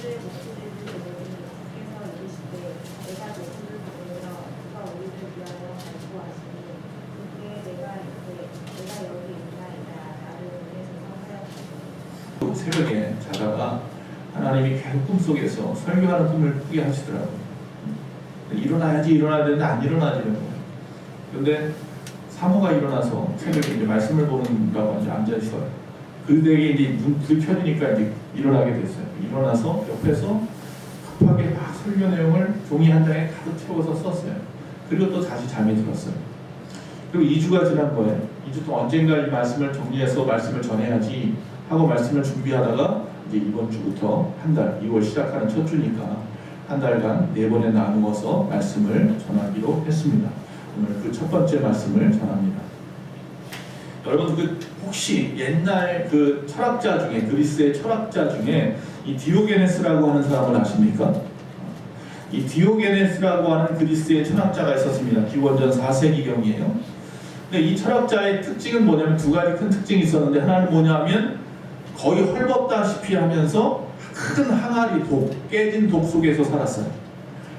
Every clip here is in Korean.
그리스도의 목소리를 들으니 주께서 이르시되 내가 너희를 보내어 누가 우리를 위하여 간구하시니 그때 내가 이르되 내가 여기 있나이다 나를 보내소서 하였더니 새벽에 자다가 하나님이 계속 꿈속에서 설교하는 꿈을 꾸게 하시더라고요. 일어나야 되는데 안 일어나지는 거예요. 그런데 사모가 일어나서 새벽에 이제 말씀을 보는다고 이제 앉아있어요. 그대에게 이제 불이 켜지니까 이제 일어나게 됐어요. 일어나서 옆에서 급하게 막 설교 내용을 종이 한 장에 가득 채워서 썼어요. 그리고 또 다시 잠이 들었어요. 그리고 2주가 지난 거예요. 2주 동안 언젠가 이 말씀을 정리해서 말씀을 전해야지 하고 말씀을 준비하다가 이제 이번 주부터 한 달, 2월 시작하는 첫 주니까 한 달간 4번에 나누어서 말씀을 전하기로 했습니다. 오늘 그 첫 번째 말씀을 전합니다. 여러분 혹시 옛날 그 철학자 중에 그리스의 철학자 중에 이 디오게네스라고 하는 사람을 아십니까? 이 디오게네스라고 하는 그리스의 철학자가 있었습니다. 기원전 4세기경이에요. 근데 이 철학자의 특징은 뭐냐면 두 가지 큰 특징이 있었는데 하나는 뭐냐면 거의 헐벗다시피 하면서 큰 항아리 깨진 독 속에서 살았어요.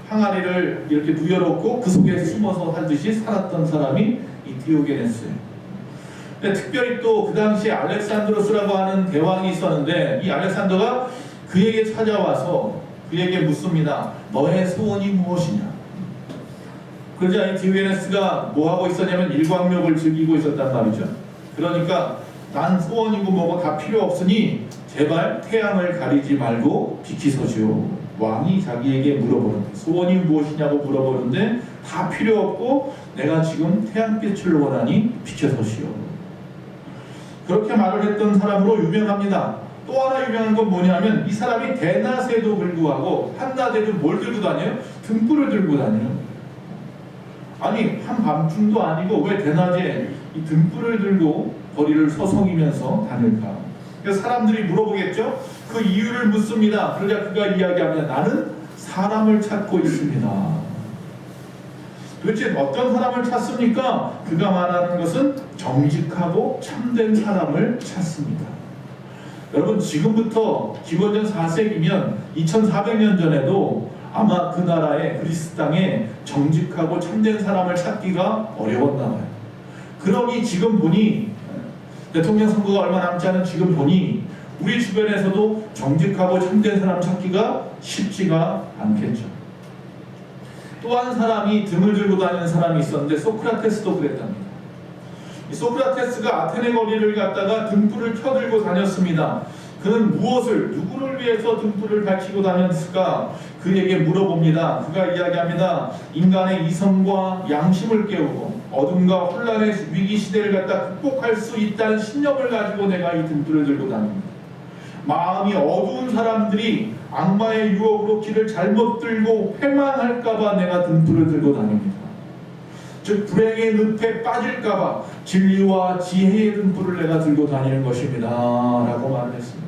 항아리를 이렇게 누여놓고 그 속에 숨어서 살듯이 살았던 사람이 이 디오게네스예요. 근데 특별히 또 그 당시에 알렉산드로스라고 하는 대왕이 있었는데 이 알렉산더가 그에게 찾아와서 그에게 묻습니다. 너의 소원이 무엇이냐? 그러자 이 디오게네스가 뭐 하고 있었냐면 일광욕을 즐기고 있었단 말이죠. 그러니까 난 소원이고 뭐고 다 필요 없으니 제발 태양을 가리지 말고 비키서지오. 왕이 자기에게 물어보는데 소원이 무엇이냐고 물어보는데 다 필요 없고 내가 지금 태양빛을 원하니 비켜서시오. 그렇게 말을 했던 사람으로 유명합니다. 또 하나 유명한 건 뭐냐면 이 사람이 대낮에도 불구하고 한낮에도 뭘 들고 다녀요? 등불을 들고 다녀요. 아니 한밤중도 아니고 왜 대낮에 이 등불을 들고 거리를 서성이면서 다닐까? 그래서 사람들이 물어보겠죠? 그 이유를 묻습니다. 그러자 그가 이야기합니다. 나는 사람을 찾고 있습니다. 도대체 어떤 사람을 찾습니까? 그가 말하는 것은 정직하고 참된 사람을 찾습니다. 여러분 지금부터 기원전 4세기면 2400년 전에도 아마 그 나라의 그리스 땅에 정직하고 참된 사람을 찾기가 어려웠나 봐요. 그러니 지금 보니 대통령 선거가 얼마 남지 않은 지금 보니 우리 주변에서도 정직하고 참된 사람 찾기가 쉽지가 않겠죠. 또 한 사람이 등을 들고 다니는 사람이 있었는데 소크라테스도 그랬답니다. 이 소크라테스가 아테네 거리를 갔다가 등불을 켜들고 다녔습니다. 그는 누구를 위해서 등불을 밝히고 다녔을까? 그에게 물어봅니다. 그가 이야기합니다. 인간의 이성과 양심을 깨우고 어둠과 혼란의 위기 시대를 갖다 극복할 수 있다는 신념을 가지고 내가 이 등불을 들고 다닙니다. 마음이 어두운 사람들이 악마의 유혹으로 길을 잘못 들고 패망할까봐 내가 등불을 들고 다닙니다. 즉 불행의 늪에 빠질까봐 진리와 지혜의 등불을 내가 들고 다니는 것입니다 라고 말을 했습니다.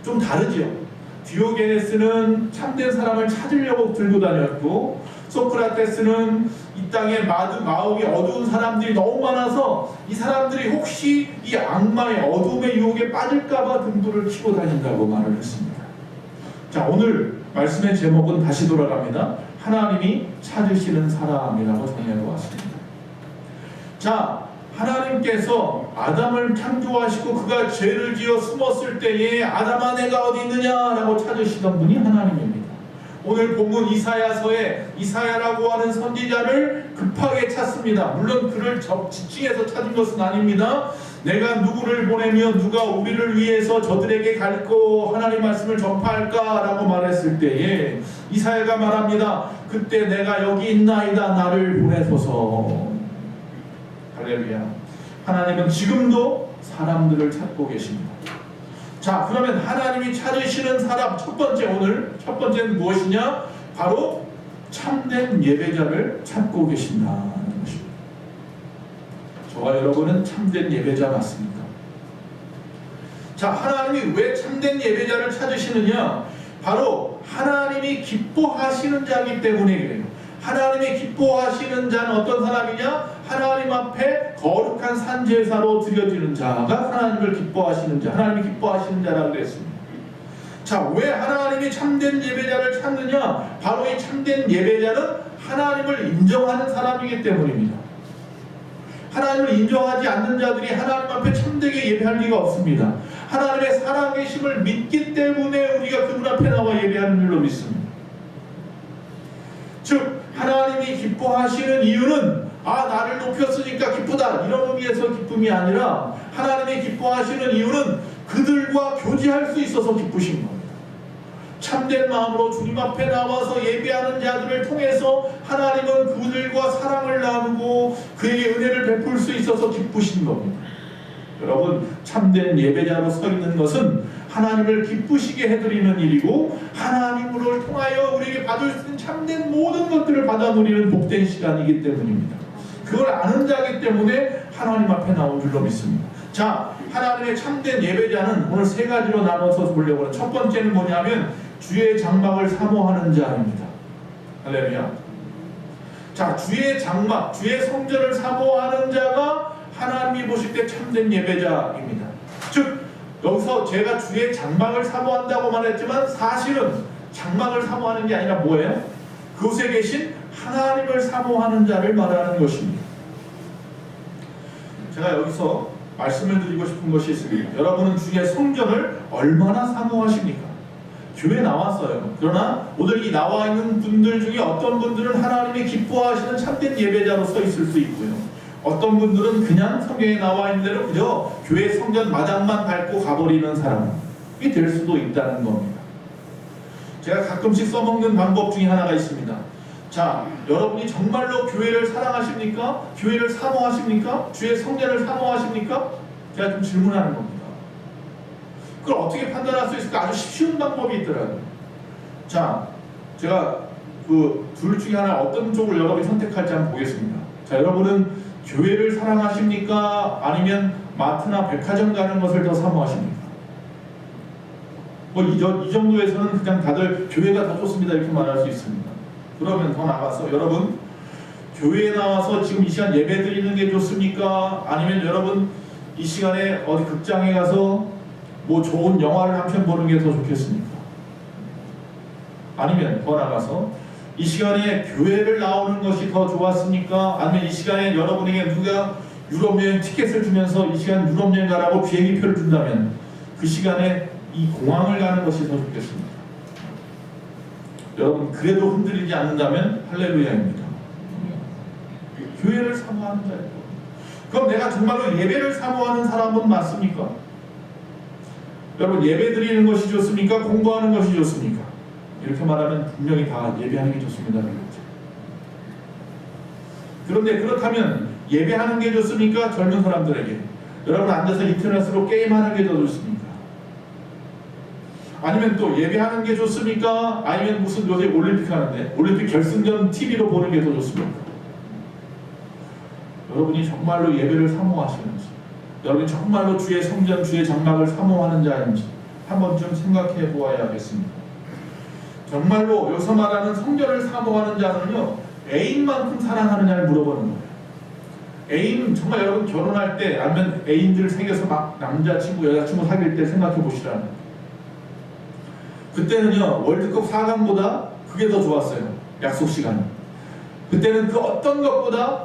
좀 다르죠. 디오게네스는 참된 사람을 찾으려고 들고 다녔고 소크라테스는 이 땅에 마음이 어두운 사람들이 너무 많아서 이 사람들이 혹시 이 악마의 어둠의 유혹에 빠질까봐 등불을 켜고 다닌다고 말을 했습니다. 자, 오늘 말씀의 제목은 다시 돌아갑니다. 하나님이 찾으시는 사람이라고 정해놓았습니다. 자, 하나님께서 아담을 창조하시고 그가 죄를 지어 숨었을 때에 아담아 내가 어디 있느냐라고 찾으시던 분이 하나님입니다. 오늘 본문 이사야서에 이사야라고 하는 선지자를 급하게 찾습니다. 물론 그를 지칭해서 찾은 것은 아닙니다. 내가 누구를 보내며 누가 우리를 위해서 저들에게 갈고 하나님 말씀을 전파할까라고 말했을 때에 이사야가 말합니다. 그때 내가 여기 있나이다 나를 보내소서. 할렐루야. 하나님은 지금도 사람들을 찾고 계십니다. 자, 그러면 하나님이 찾으시는 사람 첫 번째는 무엇이냐? 바로 참된 예배자를 찾고 계신다는 것입니다. 저와 여러분은 참된 예배자 맞습니까? 자, 하나님이 왜 참된 예배자를 찾으시느냐? 바로 하나님이 기뻐하시는 자이기 때문에 그래요. 하나님이 기뻐하시는 자는 어떤 사람이냐? 하나님 앞에 거룩한 산제사로 드려지는 자가 하나님을 기뻐하시는 자, 하나님이 기뻐하시는 자라고 그랬습니다. 자, 왜 하나님이 참된 예배자를 찾느냐? 바로 이 참된 예배자는 하나님을 인정하는 사람이기 때문입니다. 하나님을 인정하지 않는 자들이 하나님 앞에 참되게 예배할 리가 없습니다. 하나님의 살아계심을 믿기 때문에 우리가 그분 앞에 나와 예배하는 줄로 믿습니다. 즉 하나님이 기뻐하시는 이유는 나를 높였으니까 기쁘다 이런 의미에서 기쁨이 아니라 하나님이 기뻐하시는 이유는 그들과 교제할 수 있어서 기쁘신 겁니다. 참된 마음으로 주님 앞에 나와서 예배하는 자들을 통해서 하나님은 그들과 사랑을 나누고 그에게 은혜를 베풀 수 있어서 기쁘신 겁니다. 여러분, 참된 예배자로 서 있는 것은 하나님을 기쁘시게 해드리는 일이고 하나님을 통하여 우리에게 받을 수 있는 참된 모든 것들을 받아 누리는 복된 시간이기 때문입니다. 그걸 아는 자이기 때문에 하나님 앞에 나온 줄로 믿습니다. 자, 하나님의 참된 예배자는 오늘 세 가지로 나눠서 보려고 해요. 첫 번째는 뭐냐면 주의 장막을 사모하는 자입니다. 할렐루야. 자, 주의 장막, 주의 성전을 사모하는 자가 하나님이 보실 때 참된 예배자입니다. 즉 여기서 제가 주의 장막을 사모한다고 말했지만 사실은 장막을 사모하는 게 아니라 뭐예요? 그곳에 계신 하나님을 사모하는 자를 말하는 것입니다. 제가 여기서 말씀을 드리고 싶은 것이 있습니다. 여러분은 주의 성전을 얼마나 사모하십니까? 교회 나왔어요. 그러나 오늘 이 나와 있는 분들 중에 어떤 분들은 하나님이 기뻐하시는 참된 예배자로 서 있을 수 있고요. 어떤 분들은 그냥 성경에 나와 있는 대로 그저 교회 성전 마당만 밟고 가버리는 사람이 될 수도 있다는 겁니다. 제가 가끔씩 써먹는 방법 중에 하나가 있습니다. 자, 여러분이 정말로 교회를 사랑하십니까? 교회를 사모하십니까? 주의 성전을 사모하십니까? 제가 좀 질문하는 겁니다. 그걸 어떻게 판단할 수 있을까? 아주 쉬운 방법이 있더라고요. 자, 제가 그 둘 중에 하나 어떤 쪽을 여러분이 선택할지 한번 보겠습니다. 자, 여러분은 교회를 사랑하십니까? 아니면 마트나 백화점 가는 것을 더 사모하십니까? 이 정도에서는 그냥 다들 교회가 더 좋습니다 이렇게 말할 수 있습니다. 그러면 더 나가서 여러분 교회에 나와서 지금 이 시간 예배 드리는 게 좋습니까? 아니면 여러분 이 시간에 어디 극장에 가서 뭐 좋은 영화를 한 편 보는 게 더 좋겠습니까? 아니면 더 나가서 이 시간에 교회를 나오는 것이 더 좋았습니까? 아니면 이 시간에 여러분에게 누가 유럽 여행 티켓을 주면서 이 시간 유럽 여행 가라고 비행기표를 준다면 그 시간에 이 공항을 가는 것이 더 좋겠습니까? 여러분 그래도 흔들리지 않는다면 할렐루야입니다. 교회를 사모하는 자예요. 그럼 내가 정말로 예배를 사모하는 사람은 맞습니까? 여러분 예배 드리는 것이 좋습니까? 공부하는 것이 좋습니까? 이렇게 말하면 분명히 다 예배하는 게 좋습니다. 그런데 그렇다면 예배하는 게 좋습니까? 젊은 사람들에게 여러분 앉아서 인터넷으로 게임하는 게 더 좋습니까? 아니면 또 예배하는 게 좋습니까? 아니면 무슨 요새 올림픽 하는데 올림픽 결승전 TV로 보는 게 더 좋습니까? 여러분이 정말로 예배를 사모하시는지 여러분이 정말로 주의 성전, 주의 장막을 사모하는 자인지 한 번쯤 생각해 보아야겠습니다. 정말로 여기서 말하는 성전을 사모하는 자는요 애인만큼 사랑하느냐를 물어보는 거예요. 애인 정말 여러분 결혼할 때 아니면 애인들 생겨서 막 남자친구 여자친구 사귈 때 생각해 보시라는 거예요. 그때는요 월드컵 4강보다 그게 더 좋았어요. 약속 시간. 그때는 그 어떤 것보다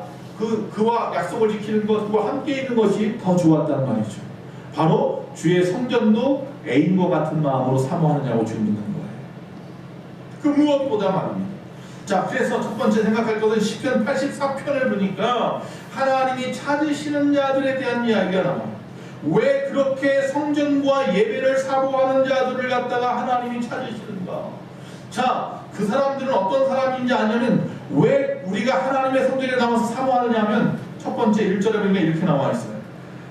그와 약속을 지키는 것, 그와 함께 있는 것이 더 좋았단 말이죠. 바로 주의 성전도 애인과 같은 마음으로 사모하느냐고 지금 묻는 거예요. 그 무엇보다 말입니다. 자, 그래서 첫 번째 생각할 것은 시편 84편을 보니까 하나님이 찾으시는 자들에 대한 이야기가 나와요. 왜 그렇게 성전과 예배를 사모하는 자들을 갖다가 하나님이 찾으시는가? 자, 그 사람들은 어떤 사람인지 아냐면 왜 우리가 하나님의 성전에 나와서 사모하느냐 하면 첫 번째 1절에 보니까 이렇게 나와 있어요.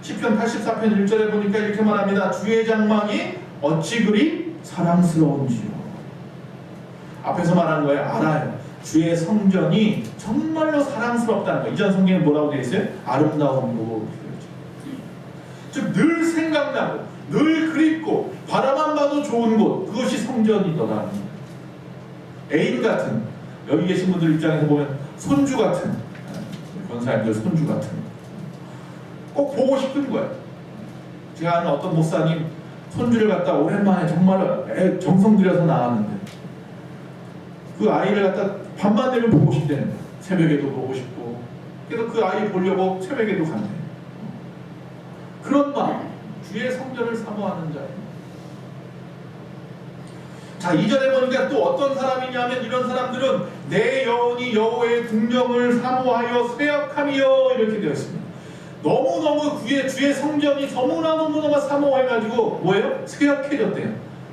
시편 84편 1절에 보니까 이렇게 말합니다. 주의 장막이 어찌 그리 사랑스러운지요. 앞에서 말한 거예요. 알아요. 주의 성전이 정말로 사랑스럽다는 거예요. 이전 성경에 뭐라고 되어 있어요? 아름다운 곳. 즉 늘 생각나고 늘 그립고 바라만 봐도 좋은 곳, 그것이 성전이더라. 애인 같은, 여기 계신 분들 입장에서 보면 손주 같은, 권사님들 손주 같은 꼭 보고 싶은 거예요. 제가 아는 어떤 목사님 손주를 갖다 오랜만에 정말 정성 들여서 낳았는데 그 아이를 갖다 밤만 되면 보고 싶대는 거야. 새벽에도 보고 싶고. 그래서 그 아이 보려고 새벽에도 간대. 그런 마음, 주의 성전을 사모하는 자예요. 자, 이전에 보니까 또 어떤 사람이냐면 이런 사람들은 내 영혼이 여호와의 궁정을 사모하여 쇠약하며 이렇게 되어 있습니다. 너무너무 주의 성전이 너무너무 사모해가지고 뭐예요? 쇠약해졌대요.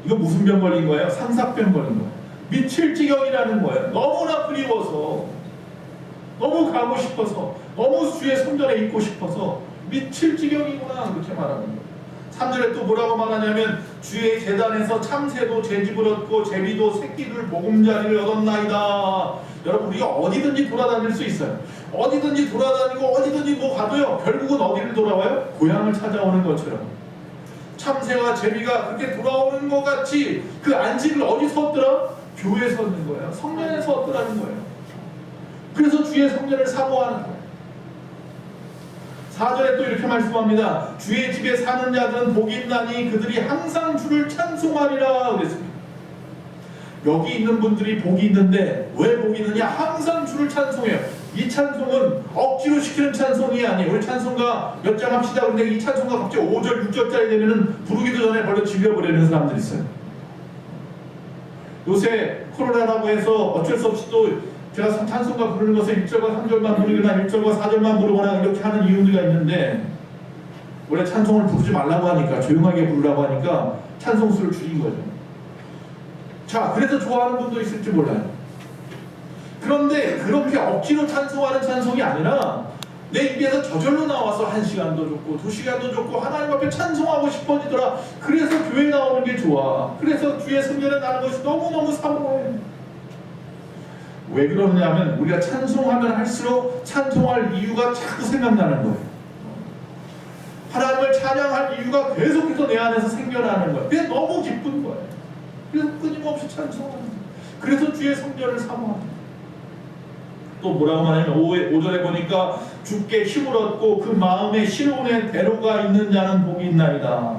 이거 무슨 병 걸린 거예요? 상사병 걸린 거예요. 미칠 지경이라는 거예요. 너무나 그리워서, 너무 가고 싶어서, 너무 주의 성전에 있고 싶어서 미칠 지경이구나 그렇게 말하는 거예요. 3절에 또 뭐라고 말하냐면 주의 제단에서 참새도 제집을 얻고 제비도 새끼들 보금자리를 얻었나이다. 여러분 우리가 어디든지 돌아다닐 수 있어요. 어디든지 돌아다니고 어디든지 뭐 가도요 결국은 어디를 돌아와요? 고향을 찾아오는 것처럼 참새와 제비가 그렇게 돌아오는 것 같이 그 안식을 어디서 얻더라? 교회에서 얻는 거예요. 성전에서 얻더라는 거예요. 그래서 주의 성전을 사모하는 거예요. 4절에 또 이렇게 말씀합니다. 주의 집에 사는 자들은 복이 있나니 그들이 항상 주를 찬송하리라 그랬습니다. 여기 있는 분들이 복이 있는데 왜 복이 있느냐? 항상 주를 찬송해요. 이 찬송은 억지로 시키는 찬송이 아니에요. 우리 찬송가 몇 장 합시다. 그런데 이 찬송가 갑자기 5절, 6절짜리 되면은 부르기도 전에 벌써 질려버리는 사람들이 있어요. 요새 코로나라고 해서 어쩔 수 없이 또 제가 찬송가 부르는 것을 1절과 3절만 부르거나 1절과 4절만 부르거나 이렇게 하는 이유가 있는데 원래 찬송을 부르지 말라고 하니까 조용하게 부르라고 하니까 찬송수를 줄인 거죠. 자, 그래서 좋아하는 분도 있을지 몰라요. 그런데 그렇게 억지로 찬송하는 찬송이 아니라 내 입에서 저절로 나와서 1시간도 좋고 2시간도 좋고 하나님 앞에 찬송하고 싶어지더라. 그래서 교회 나오는 게 좋아. 그래서 주의 성전에 나는 것이 너무너무 사모해. 왜 그러냐면 우리가 찬송하면 할수록 찬송할 이유가 자꾸 생각나는 거예요. 하나님을 찬양할 이유가 계속해서 내 안에서 생겨나는 거예요. 그게 너무 기쁜 거예요. 그래서 끊임없이 찬송하는 거예요. 그래서 주의 성전을 사모합니다. 또 뭐라고 말하냐면 5절에 보니까 주께 힘을 얻고 그 마음에 시온의 대로가 있는 자는 복이 있나이다.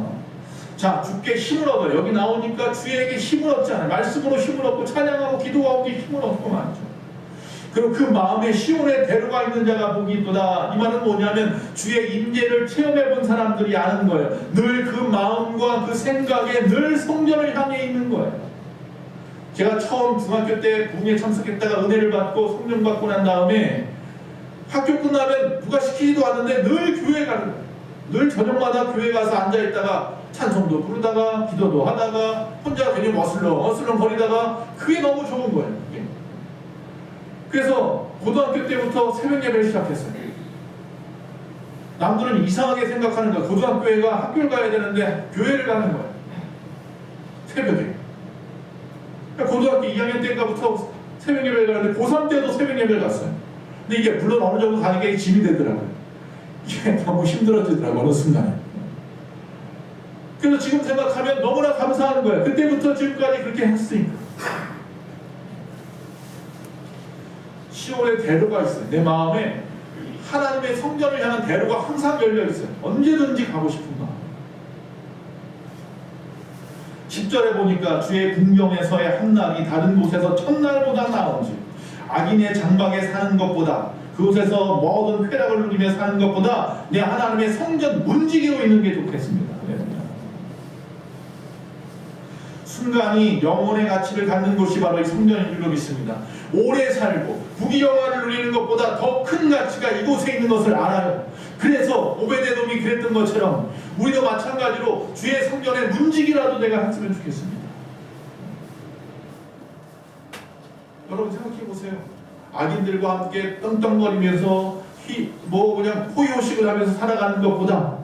자, 주께 힘을 얻어요. 여기 나오니까 주에게 힘을 얻잖아요. 말씀으로 힘을 얻고 찬양하고 기도하고 힘을 얻고 많죠. 그리고 그 마음에 시온의 대로가 있는 자가 복이 있도다. 이 말은 뭐냐면 주의 임재를 체험해 본 사람들이 아는 거예요. 늘 그 마음과 그 생각에 늘 성전을 향해 있는 거예요. 제가 처음 중학교 때 부흥에 참석했다가 은혜를 받고 성령 받고 난 다음에 학교 끝나면 누가 시키지도 않는데 늘 교회 가는 거예요. 늘 저녁마다 교회 가서 앉아있다가 찬송도 부르다가 기도도 하다가 혼자 괜히 어슬렁 거리다가 그게 너무 좋은 거예요. 그게. 그래서 고등학교 때부터 새벽 예배를 시작했어요. 남들은 이상하게 생각하는 거예요. 고등학교가 학교를 가야 되는데 교회를 가는 거예요. 새벽에. 고등학교 2학년 때부터 새벽 예배를 가는데 고3 때도 새벽 예배를 갔어요. 근데 이게 물론 어느 정도 가는 게 짐이 되더라고요. 이게 너무 힘들어지더라고요. 어느 순간에. 그래서 지금 생각하면 너무나 감사한 거예요. 그때부터 지금까지 그렇게 했으니까. 시온의 대로가 있어요. 내 마음에 하나님의 성전을 향한 대로가 항상 열려 있어요. 언제든지 가고 싶은 마음. 10절에 보니까 주의 궁경에서의 한 날이 다른 곳에서 첫날보다 나은지 악인의 장막에 사는 것보다 그곳에서 모든 쾌락을 누리며 사는 것보다 내 하나님의 성전 문지기로 있는 게 좋겠습니다. 순간이 영혼의 가치를 갖는 곳이 바로 이 성전인 줄로 믿습니다. 오래 살고 부귀영화를 누리는 것보다 더 큰 가치가 이곳에 있는 것을 알아요. 그래서 오베데돔이 그랬던 것처럼 우리도 마찬가지로 주의 성전의 문지기라도 내가 했으면 좋겠습니다. 여러분 생각해 보세요. 악인들과 함께 떵떵거리면서 그냥 호의호식을 하면서 살아가는 것보다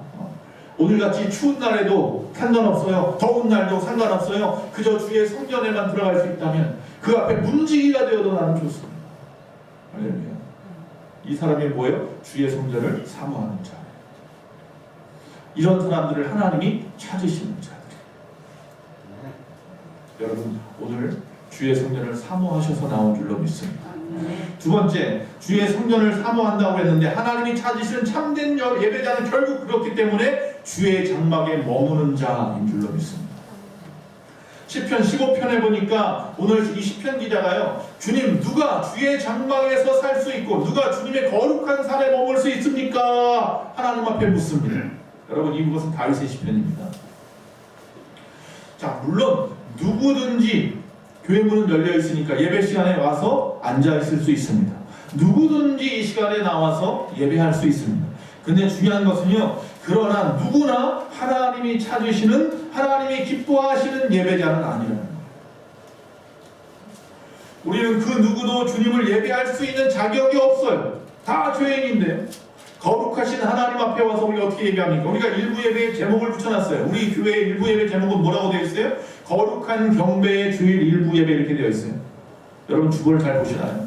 오늘같이 추운 날에도 상관없어요. 더운 날도 상관없어요. 그저 주의 성전에만 들어갈 수 있다면 그 앞에 문지기가 되어도 나는 좋습니다. 할렐루야. 이 사람이 뭐예요? 주의 성전을 사모하는 자. 이런 사람들을 하나님이 찾으시는 자들. 여러분 오늘 주의 성전을 사모하셔서 나온 줄로 믿습니다. 두 번째, 주의 성전을 사모한다고 했는데 하나님이 찾으시는 참된 예배자는 결국 그렇기 때문에 주의 장막에 머무는 자인 줄로 믿습니다. 시편 15편에 보니까 오늘 이 시편 기자가요, 주님 누가 주의 장막에서 살 수 있고 누가 주님의 거룩한 산에 머물 수 있습니까? 하나님 앞에 묻습니다. 여러분, 이것은 다윗의 시편입니다. 자, 물론 누구든지 교회 문은 열려 있으니까 예배 시간에 와서 앉아 있을 수 있습니다. 누구든지 이 시간에 나와서 예배할 수 있습니다. 근데 중요한 것은요, 그러나 누구나 하나님이 찾으시는, 하나님이 기뻐하시는 예배자는 아니라는 거예요. 우리는 그 누구도 주님을 예배할 수 있는 자격이 없어요. 다 죄인인데 거룩하신 하나님 앞에 와서 우리가 어떻게 예배합니까? 우리가 일부 예배의 제목을 붙여놨어요. 우리 교회의 일부 예배 제목은 뭐라고 되어 있어요? 거룩한 경배의 주일 일부 예배 이렇게 되어 있어요. 여러분 주보를 잘 보시나요?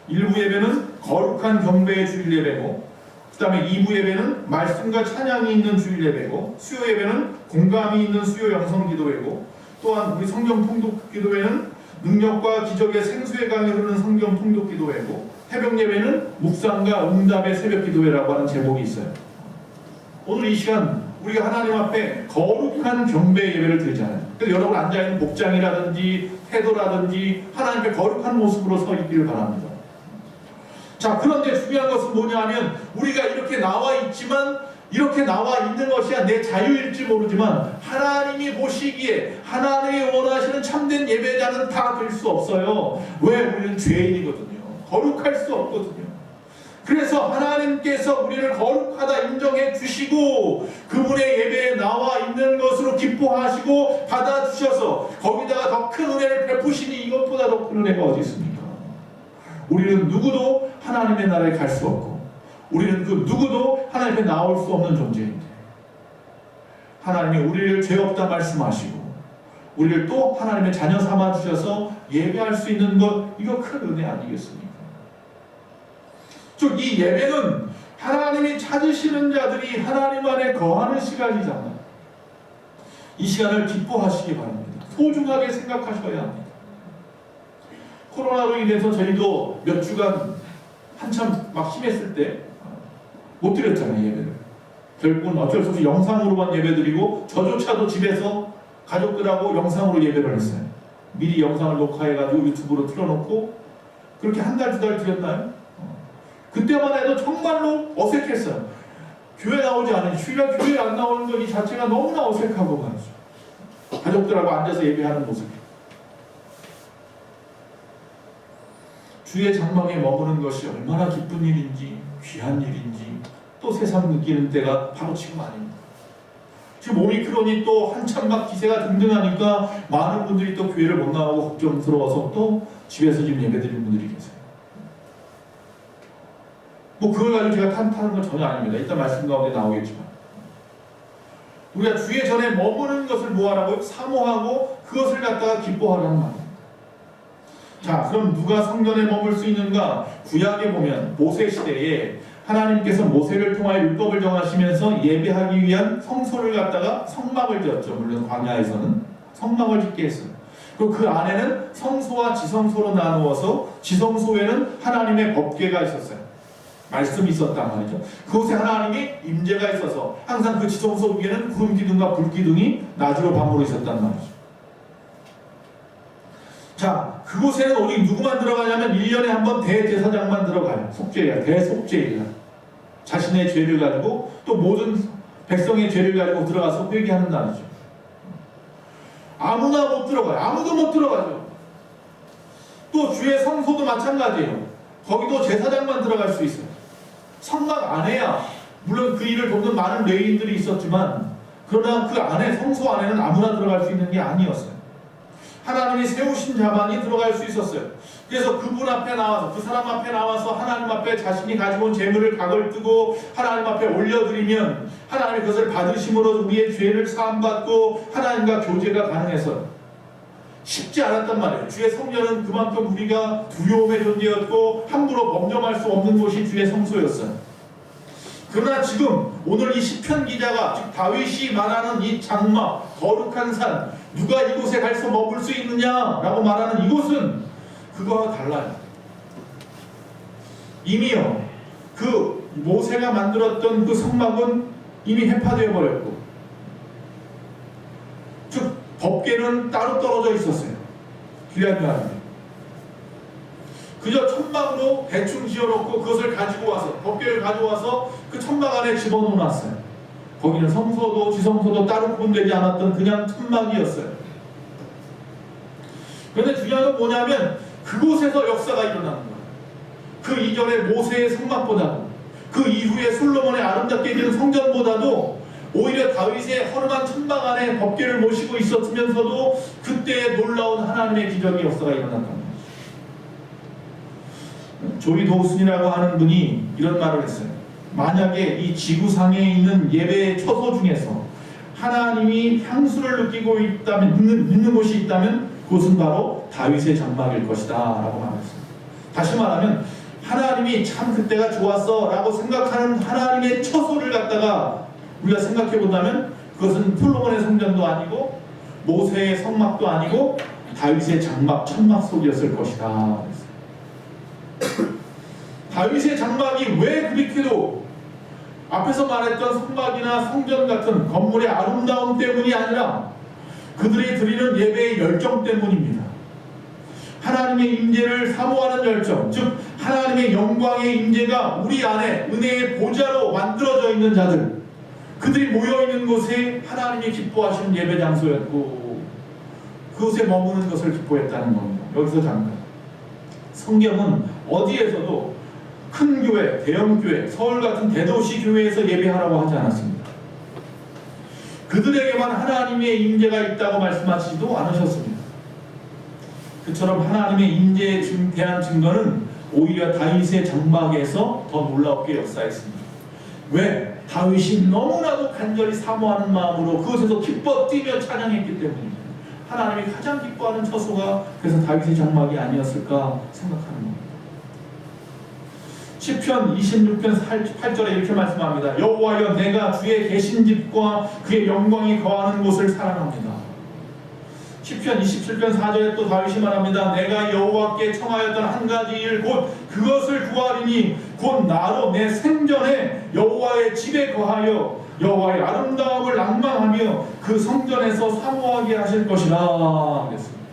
일부 예배는 거룩한 경배의 주일 예배고, 그 다음에 2부 예배는 말씀과 찬양이 있는 주일 예배고, 수요 예배는 공감이 있는 수요 영성 기도회고, 또한 우리 성경 통독 기도회는 능력과 기적의 생수의 강이 흐르는 성경 통독 기도회고, 새벽 예배는 묵상과 응답의 새벽 기도회라고 하는 제목이 있어요. 오늘 이 시간 우리가 하나님 앞에 거룩한 경배 예배를 드리잖아요. 그래서 여러분 앉아있는 복장이라든지 태도라든지 하나님 앞에 거룩한 모습으로 서 있기를 바랍니다. 자, 그런데 중요한 것은 뭐냐 하면, 우리가 이렇게 나와 있지만, 이렇게 나와 있는 것이 내 자유일지 모르지만 하나님이 보시기에 하나님이 원하시는 참된 예배자는 다 될 수 없어요. 왜? 우리는 죄인이거든요. 거룩할 수 없거든요. 그래서 하나님께서 우리를 거룩하다 인정해 주시고 그분의 예배에 나와 있는 것으로 기뻐하시고 받아주셔서 거기다가 더 큰 은혜를 베푸시니 이것보다 더 큰 은혜가 어디 있습니까? 우리는 누구도 하나님의 나라에 갈 수 없고, 우리는 그 누구도 하나님 앞에 나올 수 없는 존재인데, 하나님이 우리를 죄 없다 말씀하시고 우리를 또 하나님의 자녀 삼아 주셔서 예배할 수 있는 것, 이거 큰 은혜 아니겠습니까? 즉 이 예배는 하나님이 찾으시는 자들이 하나님 안에 거하는 시간이잖아요. 이 시간을 기뻐하시기 바랍니다. 소중하게 생각하셔야 합니다. 코로나로 인해서 저희도 몇 주간 한참 막 심했을 때 못 드렸잖아요, 예배를. 결국은 어쩔 수 없이 영상으로만 예배드리고, 저조차도 집에서 가족들하고 영상으로 예배를 했어요. 미리 영상을 녹화해가지고 유튜브로 틀어놓고 그렇게 한 달, 두 달 드렸나요? 그때만 해도 정말로 어색했어요. 교회 나오지 않으니, 주일날 교회 안 나오는 것 이 자체가 너무나 어색하고 말이죠. 가족들하고 앉아서 예배하는 모습. 주의 장막에 머무는 것이 얼마나 기쁜 일인지, 귀한 일인지 또 새삼 느끼는 때가 바로 지금 아닙니다. 지금 오미크론이 또 한참 막 기세가 등등하니까 많은 분들이 또 교회를 못 나가고 걱정스러워서 또 집에서 지금 예배드리는 분들이 계세요. 뭐 그걸 가지고 제가 탓하는 건 전혀 아닙니다. 이따 말씀 가운데 나오겠지만, 우리가 주의 전에 머무는 것을 뭐하라고요? 사모하고 그것을 갖다가 기뻐하라는 말입니다. 자, 그럼 누가 성전에 머물 수 있는가? 구약에 보면 모세 시대에 하나님께서 모세를 통하여 율법을 정하시면서 예배하기 위한 성소를 갖다가 성막을 지었죠. 물론 광야에서는 성막을 짓게 했어요. 그리고 그 안에는 성소와 지성소로 나누어서 지성소에는 하나님의 법궤가 있었어요. 말씀이 있었단 말이죠. 그곳에 하나님의 임재가 있어서 항상 그 지성소 위에는 구름 기둥과 불 기둥이 낮으로 밤으로 있었단 말이죠. 자, 그곳에는 우리 누구만 들어가냐면 1년에 한 번 대제사장만 들어가요. 속죄일, 대속죄일. 자신의 죄를 가지고 또 모든 백성의 죄를 가지고 들어가서 회개하는 날이죠. 아무나 못 들어가요. 아무도 못 들어가죠. 또 주의 성소도 마찬가지예요. 거기도 제사장만 들어갈 수 있어요. 성막 안에야 물론 그 일을 돕는 많은 레위인들이 있었지만, 그러나 그 안에, 성소 안에는 아무나 들어갈 수 있는 게 아니었어요. 하나님이 세우신 자만이 들어갈 수 있었어요. 그래서 그분 앞에 나와서, 그 사람 앞에 나와서 하나님 앞에 자신이 가지고 온 재물을 각을 뜨고 하나님 앞에 올려드리면 하나님이 그것을 받으심으로 우리의 죄를 사함받고 하나님과 교제가 가능해서 쉽지 않았단 말이에요. 주의 성전은 그만큼 우리가 두려움의 존재였고 함부로 범접할 수 없는 곳이 주의 성소였어요. 그러나 지금 오늘 이 시편 기자가, 즉 다윗이 말하는 이 장막, 거룩한 산, 누가 이곳에 가서 머물 수 있느냐라고 말하는 이곳은 그거와 달라요. 이미요, 그 모세가 만들었던 그 성막은 이미 해파되어 버렸고, 즉 법궤는 따로 떨어져 있었어요. 길앗 여아람에. 그저 천막으로 대충 지어놓고 그것을 가지고 와서, 법궤를 가져와서 그 천막 안에 집어넣어놨어요. 거기는 성소도 지성소도 따로 구분되지 않았던 그냥 천막이었어요. 그런데 중요한 건 뭐냐면 그곳에서 역사가 일어나는 거예요. 그 이전에 모세의 성막보다도, 그 이후에 솔로몬의 아름답게 지은 성전보다도 오히려 다윗의 허름한 천막 안에 법궤를 모시고 있었으면서도 그때의 놀라운 하나님의 기적의 역사가 일어났던 거예요. 조리 도우슨이라고 하는 분이 이런 말을 했어요. 만약에 이 지구상에 있는 예배의 처소 중에서 하나님이 향수를 느끼고 있다면, 있는 곳이 있다면 그것은 바로 다윗의 장막일 것이다 라고 말했어요. 다시 말하면 하나님이 참 그때가 좋았어 라고 생각하는 하나님의 처소를 갖다가 우리가 생각해 본다면 그것은 솔로몬의 성전도 아니고 모세의 성막도 아니고 다윗의 장막, 천막 속이었을 것이다. 다윗의 장막이 왜 그렇게도 앞에서 말했던 성막이나 성전 같은 건물의 아름다움 때문이 아니라 그들이 드리는 예배의 열정 때문입니다. 하나님의 임재를 사모하는 열정, 즉 하나님의 영광의 임재가 우리 안에 은혜의 보좌로 만들어져 있는 자들, 그들이 모여있는 곳에 하나님이 기뻐하시는 예배 장소였고 그곳에 머무는 것을 기뻐했다는 겁니다. 여기서 잠깐, 성경은 어디에서도 큰 교회, 대형 교회, 서울 같은 대도시 교회에서 예배하라고 하지 않았습니다. 그들에게만 하나님의 임재가 있다고 말씀하시지도 않으셨습니다. 그처럼 하나님의 임재에 대한 증거는 오히려 다윗의 장막에서 더 놀랍게 역사했습니다. 왜? 다윗이 너무나도 간절히 사모하는 마음으로 그곳에서 기뻐 뛰며 찬양했기 때문입니다. 하나님이 가장 기뻐하는 처소가 그래서 다윗의 장막이 아니었을까 생각하는 겁니다. 시편 26편 8절에 이렇게 말씀합니다. 여호와여, 내가 주의 계신 집과 그의 영광이 거하는 곳을 사랑합니다. 시편 27편 4절에 또 다윗이 말합니다. 내가 여호와께 청하였던 한 가지 일 곧 그것을 구하리니 곧 나로 내 생전에 여호와의 집에 거하여 여호와의 아름다움을 낭망하며 그 성전에서 사모하게 하실 것이라 그랬습니다.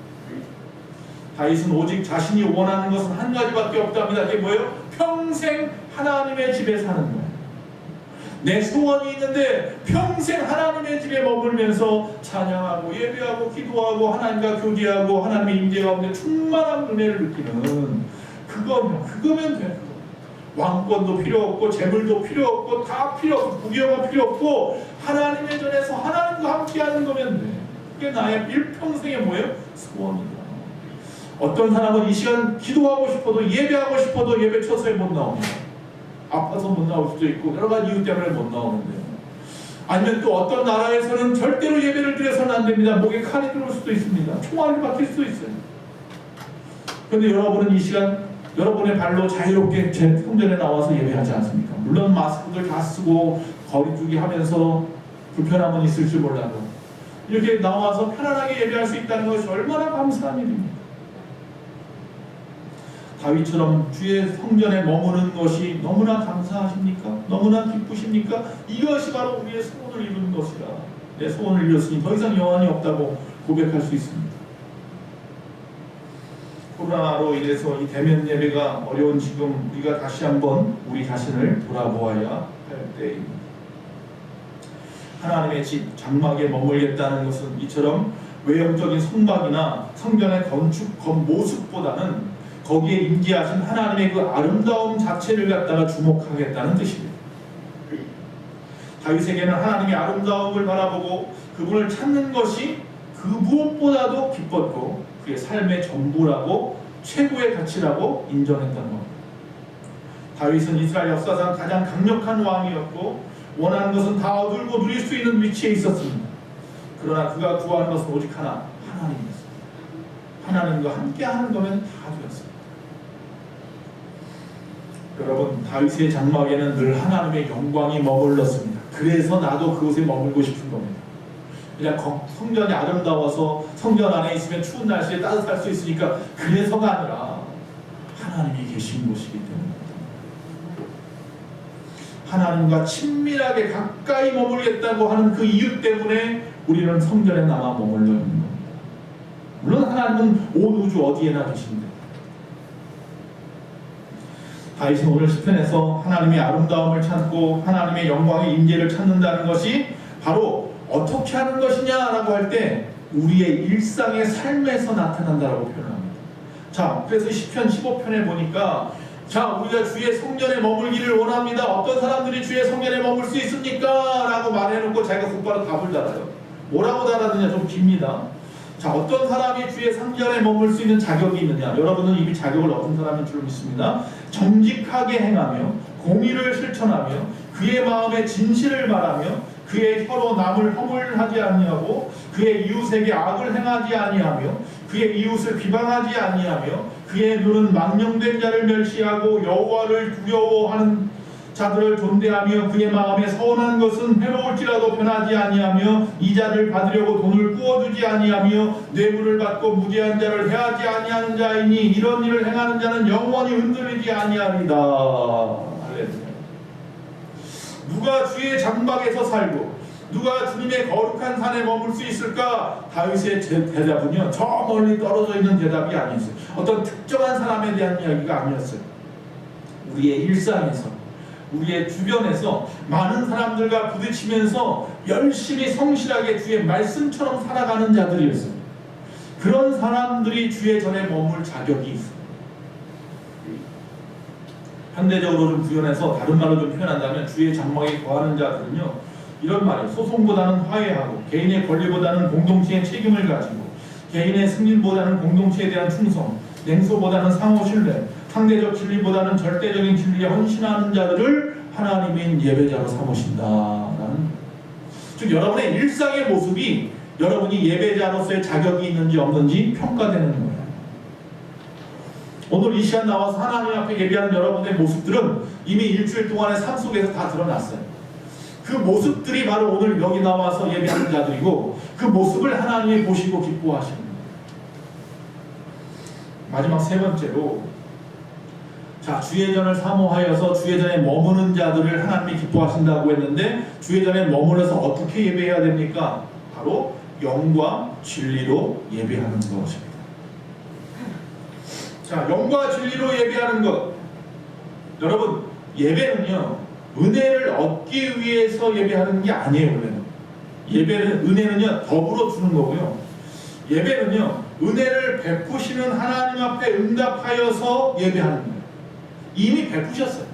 다윗은 오직 자신이 원하는 것은 한 가지밖에 없답니다. 그게 뭐예요? 평생 하나님의 집에 사는 거예요. 내 소원이 있는데 평생 하나님의 집에 머물면서 찬양하고 예배하고 기도하고 하나님과 교제하고 하나님의 임재 가운데 충만한 은혜를 느끼는 그거면 돼. 왕권도 필요 없고 재물도 필요 없고 다 필요 없고 부귀영화 필요 없고 하나님의 전에서 하나님과 함께하는 거면 돼. 그게 나의 일평생의 뭐예요? 소원이다. 어떤 사람은 이 시간 기도하고 싶어도 예배하고 싶어도 예배 처소에 못 나옵니다. 아파서 못 나올 수도 있고 여러 가지 이유 때문에 못 나오는데요. 아니면 또 어떤 나라에서는 절대로 예배를 드려서는 안 됩니다. 목에 칼이 들어올 수도 있습니다. 총알이 박힐 수도 있어요. 그런데 여러분은 이 시간 여러분의 발로 자유롭게 제 성전에 나와서 예배하지 않습니까? 물론 마스크들 다 쓰고 거리두기 하면서 불편함은 있을지 몰라도 이렇게 나와서 편안하게 예배할 수 있다는 것이 얼마나 감사한 일입니까? 다윗처럼 주의 성전에 머무는 것이 너무나 감사하십니까? 너무나 기쁘십니까? 이것이 바로 우리의 소원을 이루는 것이라. 내 소원을 이뤘으니 더 이상 여한이 없다고 고백할 수 있습니다. 코로나로 인해서 이 대면 예배가 어려운 지금 우리가 다시 한번 우리 자신을 돌아보아야 할 때입니다. 하나님의 집 장막에 머물겠다는 것은 이처럼 외형적인 성막이나 성전의 건축 모습보다는 거기에 임재하신 하나님의 그 아름다움 자체를 갖다가 주목하겠다는 뜻입니다. 다윗에게는 하나님의 아름다움을 바라보고 그분을 찾는 것이 그 무엇보다도 기뻤고 그의 삶의 전부라고 최고의 가치라고 인정했던 겁니다. 다윗은 이스라엘 역사상 가장 강력한 왕이었고 원하는 것은 다 얻고 누릴 수 있는 위치에 있었습니다. 그러나 그가 구하는 것은 오직 하나, 하나님이었습니다. 하나님과 함께 하는 거면 다 되었습니다. 여러분, 다윗의 장막에는 늘 하나님의 영광이 머물렀습니다. 그래서 나도 그곳에 머물고 싶은 겁니다. 그냥 성전이 아름다워서 성전 안에 있으면 추운 날씨에 따뜻할 수 있으니까 그래서가 아니라 하나님이 계신 곳이기 때문입니다. 하나님과 친밀하게 가까이 머물겠다고 하는 그 이유 때문에 우리는 성전에 남아 머물러 있는 겁니다. 물론 하나님은 온 우주 어디에나 계신데, 다윗은 오늘 시편에서 하나님의 아름다움을 찾고 하나님의 영광의 임재를 찾는다는 것이 바로 어떻게 하는 것이냐라고 할 때 우리의 일상의 삶에서 나타난다라고 표현합니다. 자, 그래서 시편 15편에 보니까 자, 우리가 주의 성전에 머물기를 원합니다. 어떤 사람들이 주의 성전에 머물 수 있습니까? 라고 말해놓고 자기가 곧바로 답을 달아요. 뭐라고 달았느냐 좀 깁니다. 자, 어떤 사람이 주의 성전에 머물 수 있는 자격이 있느냐? 여러분은 이미 자격을 얻은 사람인 줄 믿습니다. 정직하게 행하며 공의를 실천하며 그의 마음에 진실을 말하며 그의 혀로 남을 허물하지 아니하고 그의 이웃에게 악을 행하지 아니하며 그의 이웃을 비방하지 아니하며 그의 눈은 망령된 자를 멸시하고 여호와를 두려워하는 자들을 존대하며 그의 마음에 서운한 것은 해로울지라도 변하지 아니하며 이자를 받으려고 돈을 꾸어주지 아니하며 뇌물을 받고 무죄한 자를 해하지 아니하는 자이니 이런 일을 행하는 자는 영원히 흔들리지 아니하리다. 할렐루야. 누가 주의 장막에서 살고 누가 주님의 거룩한 산에 머물 수 있을까? 다윗의 대답은요, 저 멀리 떨어져 있는 대답이 아니었어요. 어떤 특정한 사람에 대한 이야기가 아니었어요. 우리의 일상에서, 우리의 주변에서 많은 사람들과 부딪히면서 열심히 성실하게 주의 말씀처럼 살아가는 자들이었어요. 그런 사람들이 주의 전에 머물 자격이 있어요. 현대적으로 좀 구현해서 다른 말로 좀 표현한다면 주의 장막에 거하는 자들은요, 이런 말이에요. 소송보다는 화해하고 개인의 권리보다는 공동체의 책임을 가지고 개인의 승진보다는 공동체에 대한 충성, 냉소보다는 상호 신뢰, 상대적 진리보다는 절대적인 진리에 헌신하는 자들을 하나님인 예배자로 삼으신다라는, 즉 여러분의 일상의 모습이 여러분이 예배자로서의 자격이 있는지 없는지 평가되는 거예요. 오늘 이 시간 나와서 하나님 앞에 예배하는 여러분의 모습들은 이미 일주일 동안의 삶 속에서 다 드러났어요. 그 모습들이 바로 오늘 여기 나와서 예배하는 자들이고 그 모습을 하나님이 보시고 기뻐하시는 거예요. 마지막 세 번째로, 자, 주의 전을 사모하여서 주의 전에 머무는 자들을 하나님이 기뻐하신다고 했는데 주의 전에 머물러서 어떻게 예배해야 됩니까? 바로 영과 진리로 예배하는 것입니다. 자, 영과 진리로 예배하는 것. 여러분, 예배는요, 은혜를 얻기 위해서 예배하는 게 아니에요. 은혜는요, 더불어 주는 거고요. 예배는요, 은혜를 베푸시는 하나님 앞에 응답하여서 예배하는 거예요. 이미 베푸셨어요.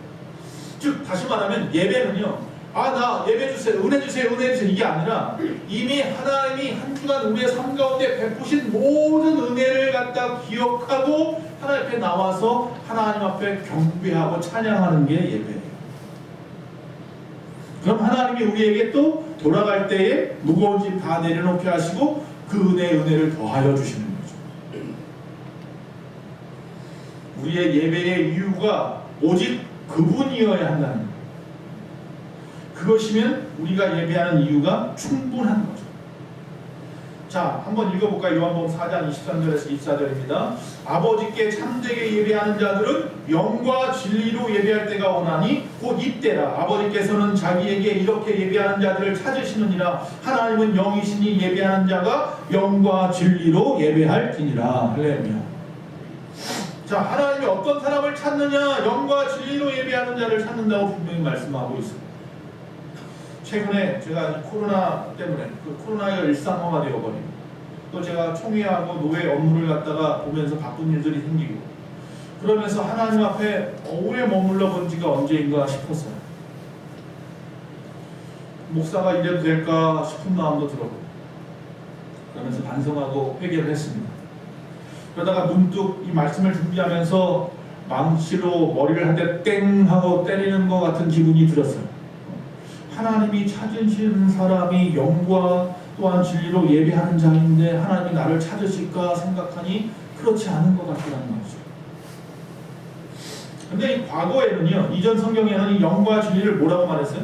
즉, 다시 말하면 예배는요, 나 예배 주세요, 은혜 주세요, 은혜 주세요, 이게 아니라 이미 하나님이 한 주간 우리의 삶 가운데 베푸신 모든 은혜를 갖다 기억하고 하나님 앞에 나와서 하나님 앞에 경배하고 찬양하는 게 예배예요. 그럼 하나님이 우리에게 또 돌아갈 때에 무거운 짐 다 내려놓게 하시고 그 은혜를 더하여 주시는 거죠. 우리의 예배의 이유가 오직 그분이어야 한다는 거예요. 그것이면 우리가 예배하는 이유가 충분한 거죠. 자, 한번 읽어볼까요? 요한복음 4장 23절에서 24절입니다. 아버지께 참되게 예배하는 자들은 영과 진리로 예배할 때가 오나니 곧 이때라. 아버지께서는 자기에게 이렇게 예배하는 자들을 찾으시느니라. 하나님은 영이시니 예배하는 자가 영과 진리로 예배할지니라. 할렐루야. 자, 하나님이 어떤 사람을 찾느냐? 영과 진리로 예배하는 자를 찾는다고 분명히 말씀하고 있습니다. 최근에 제가 코로나 때문에 코로나가 일상화가 되어버리고 또 제가 총회하고 노회 업무를 갖다가 보면서 바쁜 일들이 생기고 그러면서 하나님 앞에 오래 머물러 본 지가 언제인가 싶었어요. 목사가 이래도 될까 싶은 마음도 들었고 그러면서 반성하고 회개를 했습니다. 그러다가 문득 이 말씀을 준비하면서 망치로 머리를 한 대 땡 하고 때리는 것 같은 기분이 들었어요. 하나님이 찾으시는 사람이 영과 또한 진리로 예배하는 자인데 하나님이 나를 찾으실까 생각하니 그렇지 않은 것 같다는 거죠. 근데 이 과거에는요, 이전 성경에는 이 영과 진리를 뭐라고 말했어요?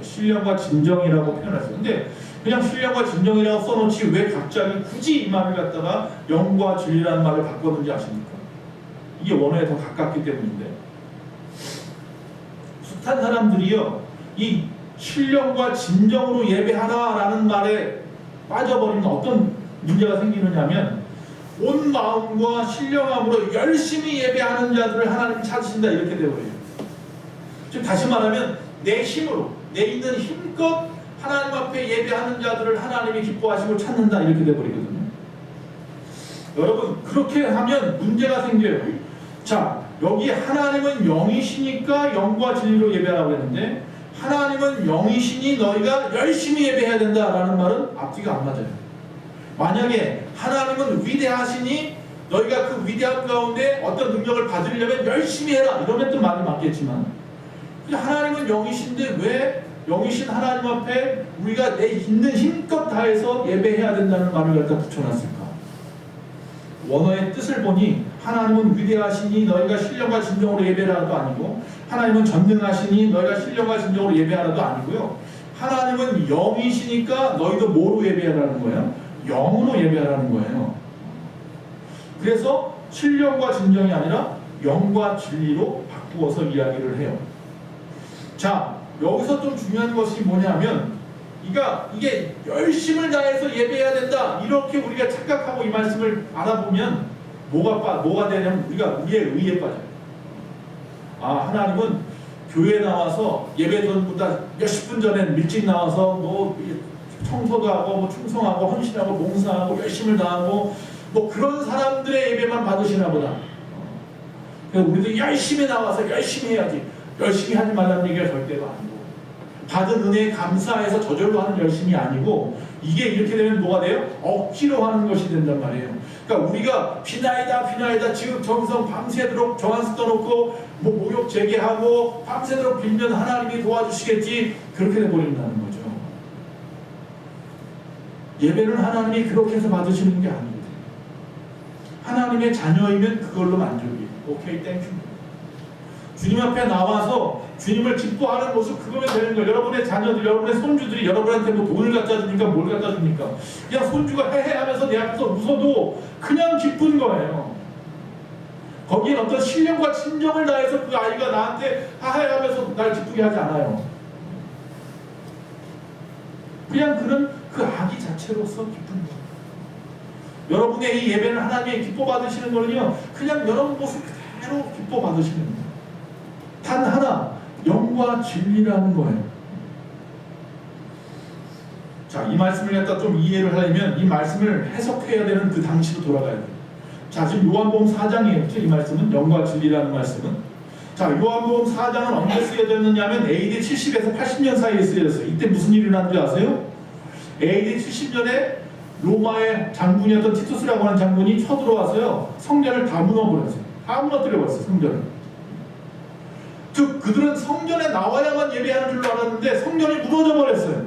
신령과 진정이라고 표현했어요. 근데 그냥 신령과 진정이라고 써놓지 왜 갑자기 굳이 이 말을 갖다가 영과 진리라는 말을 바꿨는지 아십니까? 이게 원어에 더 가깝기 때문인데 비슷한 사람들이요, 이 신령과 진정으로 예배하라라는 말에 빠져버리면 어떤 문제가 생기느냐면, 온 마음과 신령함으로 열심히 예배하는 자들을 하나님이 찾으신다, 이렇게 되어버려요. 즉 다시 말하면 내 힘으로, 내 있는 힘껏 하나님 앞에 예배하는 자들을 하나님이 기뻐하시고 찾는다, 이렇게 되어버리거든요. 여러분, 그렇게 하면 문제가 생겨요. 자, 여기 하나님은 영이시니까 영과 진리로 예배하라고 했는데, 하나님은 영이시니 너희가 열심히 예배해야 된다라는 말은 앞뒤가 안 맞아요. 만약에 하나님은 위대하시니 너희가 그 위대함 가운데 어떤 능력을 받으려면 열심히 해라, 이러면 또 말이 맞겠지만, 하나님은 영이신데 왜 영이신 하나님 앞에 우리가 내 있는 힘껏 다해서 예배해야 된다는 말을 갖다 붙여놨을까? 원어의 뜻을 보니 하나님은 위대하시니 너희가 신령과 진정으로 예배하라도 아니고, 하나님은 전능하시니 너희가 신령과 진정으로 예배하라도 아니고요, 하나님은 영이시니까 너희도 뭐로 예배하라는 거예요? 영으로 예배하라는 거예요. 그래서 신령과 진정이 아니라 영과 진리로 바꾸어서 이야기를 해요. 자, 여기서 좀 중요한 것이 뭐냐면, 이게 열심을 다해서 예배해야 된다, 이렇게 우리가 착각하고 이 말씀을 알아보면 뭐가 되냐면 우리의 의에 빠져요. 아, 하나님은 교회 나와서 예배 전보다 몇십 분 전에 일찍 나와서 뭐 청소도 하고 뭐 충성하고 헌신하고 봉사하고 열심을 다하고 뭐 그런 사람들의 예배만 받으시나 보다. 그래서 우리도 열심히 나와서 열심히 해야지, 열심히 하지 말라는 얘기가 절대가 아니고, 받은 은혜에 감사해서 저절로 하는 열심이 아니고, 이게 이렇게 되면 뭐가 돼요? 억지로 하는 것이 된단 말이에요. 그러니까 우리가 비나이다 지극정성 밤새도록 정한수 떠놓고 뭐 모욕 제기하고 밤새도록 빌면 하나님이 도와주시겠지, 그렇게 돼버린다는 거죠. 예배는 하나님이 그렇게 해서 받으시는 게 아니에요. 하나님의 자녀이면 그걸로 만족이에요. 오케이, 땡큐. 주님 앞에 나와서 주님을 기뻐하는 모습, 그거면 되는 거예요. 여러분의 자녀들, 여러분의 손주들이 여러분한테 뭐 돈을 갖다 주니까 뭘 갖다 줍니까? 그냥 손주가 헤헤하면서 내 앞에서 웃어도 그냥 기쁜 거예요. 거기엔 어떤 신령과 진정을 다해서 그 아이가 나한테 하하하면서 날 기쁘게 하지 않아요. 그냥 그는 그 아기 자체로서 기쁜 거예요. 여러분의 이 예배는 하나님의 기뻐 받으시는 거는요, 그냥 여러분 모습 그대로 기뻐 받으시는 거예요. 단 하나, 영과 진리라는 거예요. 자, 이 말씀을 갖다 좀 이해를 하려면 이 말씀을 해석해야 되는 그 당시로 돌아가야 돼요. 자, 지금 요한복음 4장이에요. 이 말씀은 영과 진리라는 말씀은. 자, 요한복음 4장은 언제 쓰여졌느냐면 AD 70에서 80년 사이에 쓰여졌어요. 이때 무슨 일이 일어난지 아세요? AD 70년에 로마의 장군이었던 티투스라고 하는 장군이 쳐들어와서요, 성전을 다 무너버렸어요. 다 무너뜨려버렸어요, 성전을. 즉 그들은 성전에 나와야만 예배하는 줄로 알았는데 성전이 무너져 버렸어요.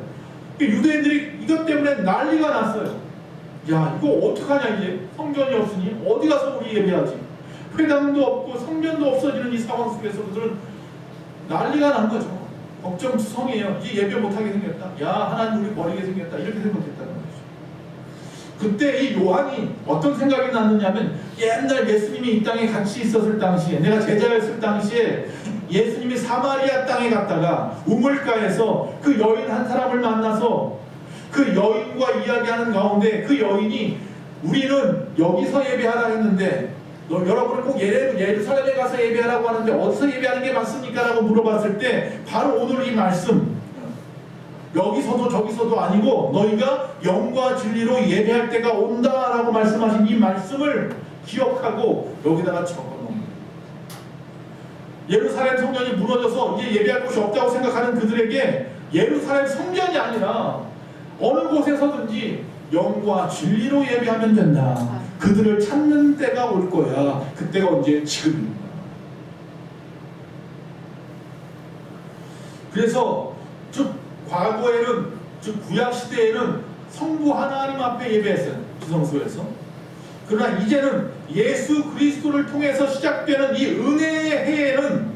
유대인들이 이것 때문에 난리가 났어요. 야, 이거 어떡하냐, 이제 성전이 없으니 어디 가서 우리 예배하지? 회당도 없고 성전도 없어지는 이 상황 속에서 그들은 난리가 난 거죠. 걱정투성이에요. 이제 예배 못하게 생겼다. 야, 하나님 우리 버리게 생겼다. 이렇게 생각했다는 거죠. 그때 이 요한이 어떤 생각이 났느냐면, 옛날 예수님이 이 땅에 같이 있었을 당시에, 내가 제자였을 당시에 예수님이 사마리아 땅에 갔다가 우물가에서 그 여인 한 사람을 만나서 그 여인과 이야기하는 가운데 그 여인이, 우리는 여기서 예배하라 했는데 여러분은 꼭 예루살렘에 가서 예배하라고 하는데 어디서 예배하는 게 맞습니까? 라고 물어봤을 때 바로 오늘 이 말씀, 여기서도 저기서도 아니고 너희가 영과 진리로 예배할 때가 온다라고 말씀하신 이 말씀을 기억하고 여기다가 적어놓은 거예요. 예루살렘 성전이 무너져서 이제 예배할 곳이 없다고 생각하는 그들에게 예루살렘 성전이 아니라 어느 곳에서든지 영과 진리로 예배하면 된다. 그들을 찾는 때가 올 거야. 그때가 언제? 지금입니다. 그래서 즉 과거에는, 즉 구약시대에는 성부 하나님 앞에 예배했어요. 지성소에서. 그러나 이제는 예수 그리스도를 통해서 시작되는 이 은혜의 해에는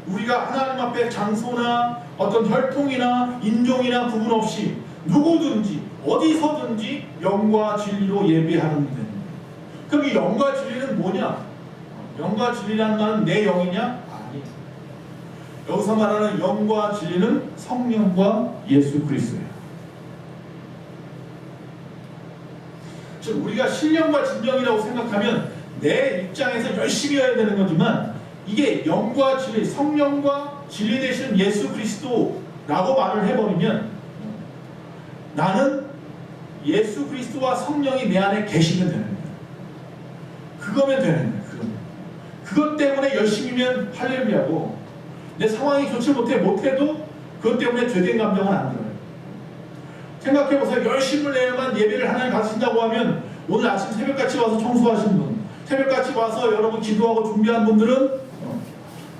우리가 하나님 앞에 장소나 어떤 혈통이나 인종이나 구분 없이 누구든지 어디서든지 영과 진리로 예배하는 데입니다. 그럼 이 영과 진리는 뭐냐? 영과 진리라는 말은 내 영이냐? 아니. 여기서 말하는 영과 진리는 성령과 예수 그리스도예요. 즉 우리가 신령과 진정이라고 생각하면 내 입장에서 열심히 해야 되는 거지만, 이게 영과 진리, 성령과 진리 되시는 예수 그리스도라고 말을 해버리면 나는 예수 그리스도와 성령이 내 안에 계시면 되는 거예요. 그거면 되는 거예요. 그것 때문에 열심히면 할렐루야고, 내 상황이 좋지 못해도 그것 때문에 죄된 감정은 안 들어요. 생각해보세요. 열심을 내야만 예배를 하나님 받으신다고 하면, 오늘 아침 새벽같이 와서 청소하신 분, 새벽같이 와서 여러분 기도하고 준비한 분들은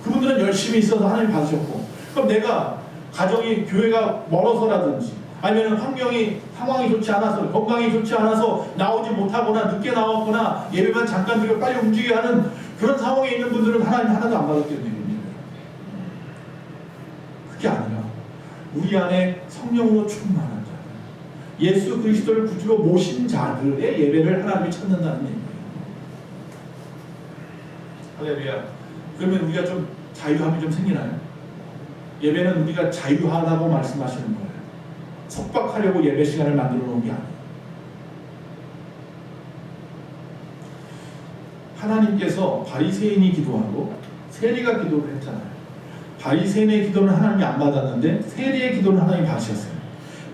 그분들은 열심히 있어서 하나님 받으셨고, 그럼 내가 가정이 교회가 멀어서라든지 아니면 상황이 좋지 않아서, 건강이 좋지 않아서 나오지 못하거나 늦게 나왔거나 예배만 잠깐 드리고 빨리 움직여야 하는 그런 상황에 있는 분들은 하나님 하나도 안 받았겠네요. 그게 아니라 우리 안에 성령으로 충만한 자, 예수 그리스도를 구주로 모신 자들의 예배를 하나님이 찾는다는 얘기예요. 할렐루야. 그러면 우리가 좀 자유함이 좀 생기나요? 예배는 우리가 자유하다고 말씀하시는 거예요. 속박하려고 예배 시간을 만들어 놓은 게 아니에요. 하나님께서 바리새인이 기도하고 세리가 기도를 했잖아요. 바리새인의 기도는 하나님이 안 받았는데 세리의 기도는 하나님이 받으셨어요.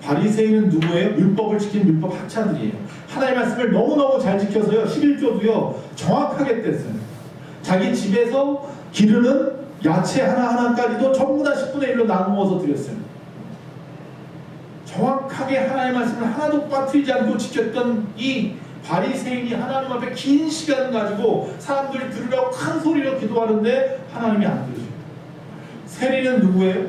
바리새인은 누구예요? 율법을 지킨 율법 학자들이에요. 하나님의 말씀을 너무너무 잘 지켜서요, 11조도요 정확하게 뗐어요. 자기 집에서 기르는 야채 하나하나까지도 전부 다 10분의 1로 나누어서 드렸어요. 정확하게 하나님의 말씀을 하나도 빠뜨리지 않고 지켰던 이 바리새인이 하나님 앞에 긴 시간 가지고 사람들이 들으라고 큰 소리로 기도하는데 하나님이 안 들으셔요. 세리는 누구예요?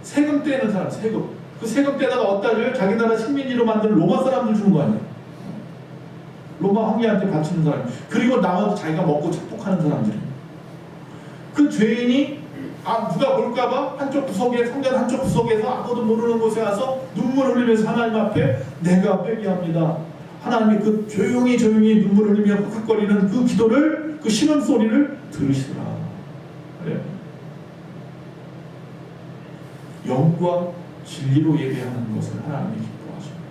세금 떼는 사람, 세금. 그 세금 떼다가 어디다 줘요? 자기 나라 식민지로 만든 로마 사람들 주는 거 아니에요? 로마 황제한테 바치는 사람. 그리고 나머지 자기가 먹고 축복하는 사람들이에요. 그 죄인이 누가 볼까봐 한쪽 구석에, 성전 한쪽 구석에서 아무도 모르는 곳에 와서 눈물 흘리면서 하나님 앞에 내가 회개합니다. 하나님이 그 조용히 눈물 흘리며 흑흑거리는 그 기도를, 그 신음소리를 들으시더라. 그래요. 영과 진리로 예배하는 것을 하나님이 기뻐하십니다.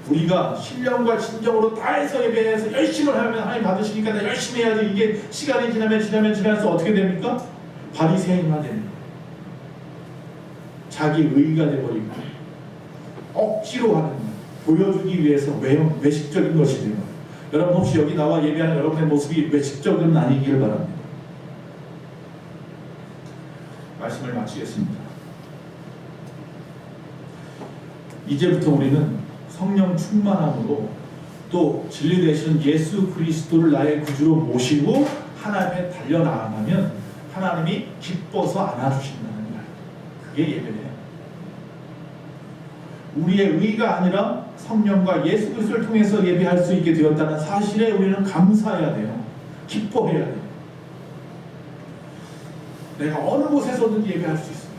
우리가 신령과 진정으로 다해서 예배해서 열심을 하면 하나님 받으시니까 내가 열심히 해야지, 이게 시간이 지나면서 어떻게 됩니까? 바리새인화 됩니다. 자기 의가 되어버리고 억지로 하는, 보여주기 위해서 외식적인 것이 되는 거예요. 여러분 혹시 여기 나와 예배하는 여러분의 모습이 외식적은 아니기를 바랍니다. 말씀을 마치겠습니다. 이제부터 우리는 성령 충만함으로 또 진리 되시는 예수 그리스도를 나의 구주로 모시고 하나님 앞에 달려나가면 하나님이 기뻐서 안아주신다는 말. 그게 예배예요. 우리의 의가 아니라 성령과 예수 그리스도를 통해서 예배할 수 있게 되었다는 사실에 우리는 감사해야 돼요. 기뻐해야 돼요. 내가 어느 곳에서든지 예배할 수 있어요.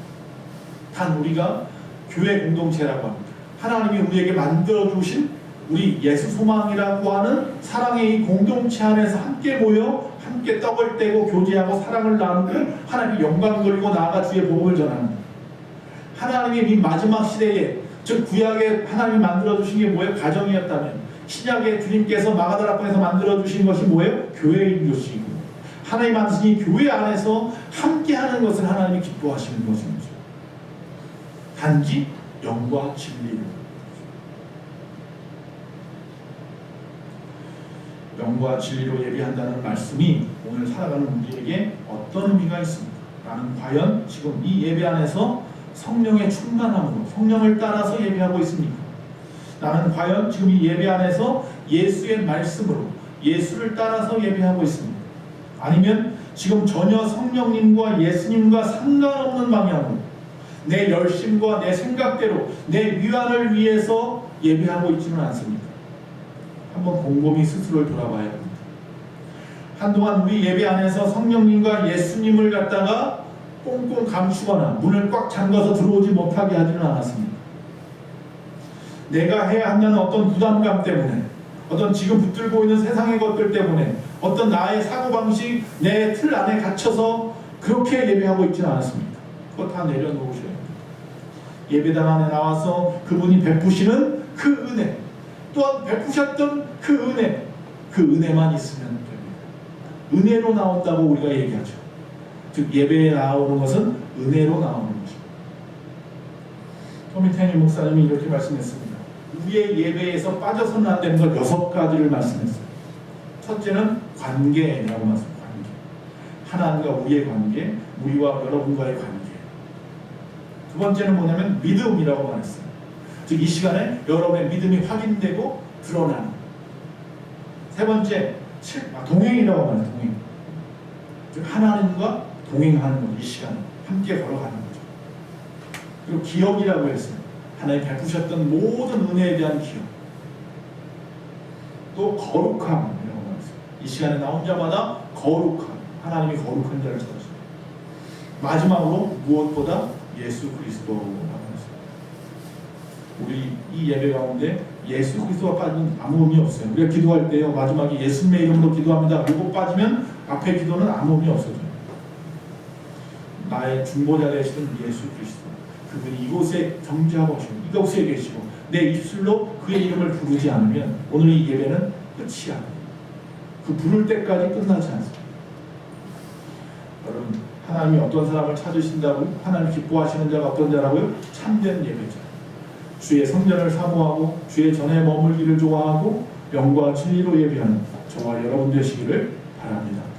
단 우리가 교회 공동체라고 합니다. 하나님이 우리에게 만들어주신 우리 예수 소망이라고 하는 사랑의 이 공동체 안에서 함께 모여 함께 떡을 떼고 교제하고 사랑을 나누고 하나님의 영광 돌리고 나아가 주의 복음을 전하는, 하나님이 이 마지막 시대에, 즉 구약에 하나님이 만들어주신 게 뭐예요? 가정이었다면 신약에 주님께서 마가다락방에서 만들어주신 것이 뭐예요? 교회인 것이고, 하나님 만드신 이 교회 안에서 함께하는 것을 하나님이 기뻐하시는 것입니다. 단지 영과 진리로, 영과 진리로 예배한다는 말씀이 오늘 살아가는 우리에게 어떤 의미가 있습니까? 나는 과연 지금 이 예배 안에서 성령의 충만함으로 성령을 따라서 예배하고 있습니까? 나는 과연 지금 이 예배 안에서 예수의 말씀으로 예수를 따라서 예배하고 있습니까? 아니면 지금 전혀 성령님과 예수님과 상관없는 방향으로 내 열심과 내 생각대로 내 위안을 위해서 예배하고 있지는 않습니까? 한번 곰곰이 스스로를 돌아봐야 합니다. 한동안 우리 예배 안에서 성령님과 예수님을 갖다가 꽁꽁 감추거나 문을 꽉 잠가서 들어오지 못하게 하지는 않았습니다. 내가 해야 한다는 어떤 부담감 때문에, 어떤 지금 붙들고 있는 세상의 것들 때문에, 어떤 나의 사고방식, 내 틀 안에 갇혀서 그렇게 예배하고 있지는 않았습니다. 그거 다 내려놓으셔야 돼요. 예배당 안에 나와서 그분이 베푸시는 그 은혜, 또한 베푸셨던 그 은혜만 있으면 됩니다. 은혜로 나온다고 우리가 얘기하죠. 즉 예배에 나오는 것은 은혜로 나오는 거죠. 토미테니 목사님이 이렇게 말씀했습니다. 우리의 예배에서 빠져서는 안 되는 것 6가지를 말씀했어요. 첫째는 관계라고 말씀합니다. 관계. 하나님과 우리의 관계, 우리와 여러분과의 관계. 두 번째는 뭐냐면 믿음이라고 말했어요. 즉 이 시간에 여러분의 믿음이 확인되고 드러나는. 세 번째, 동행이라고 말해요. 동행. 즉 하나님과 동행하는 것. 이 시간에 함께 걸어가는 거죠. 그리고 기억이라고 했어요. 하나님 베푸셨던 모든 은혜에 대한 기억. 또 거룩함이라고 말했어요. 이 시간에 나온 자마다 거룩함. 하나님이 거룩한 자를 찾으십니다. 마지막으로 무엇보다 예수 그리스도라고 했어요. 우리 이 예배 가운데 예수 그리스도가 빠진 아무 의미 없어요. 우리가 기도할 때요 마지막에 예수님의 이름으로 기도합니다. 그리고 빠지면 앞에 기도는 아무 의미 없어져요. 나의 중보자 되시는 예수 그리스도, 그분이 이곳에 정지하고 계시고 이곳에 계시고 내 입술로 그의 이름을 부르지 않으면 오늘 이 예배는 끝이야. 그 부를 때까지 끝나지 않습니다. 여러분, 하나님이 어떤 사람을 찾으신다고, 하나님 기뻐하시는 자가 어떤 자라고요? 참된 예배자. 주의 성전을 사모하고 주의 전에 머물기를 좋아하고 영과 진리로 예배하는 저와 여러분 되시기를 바랍니다.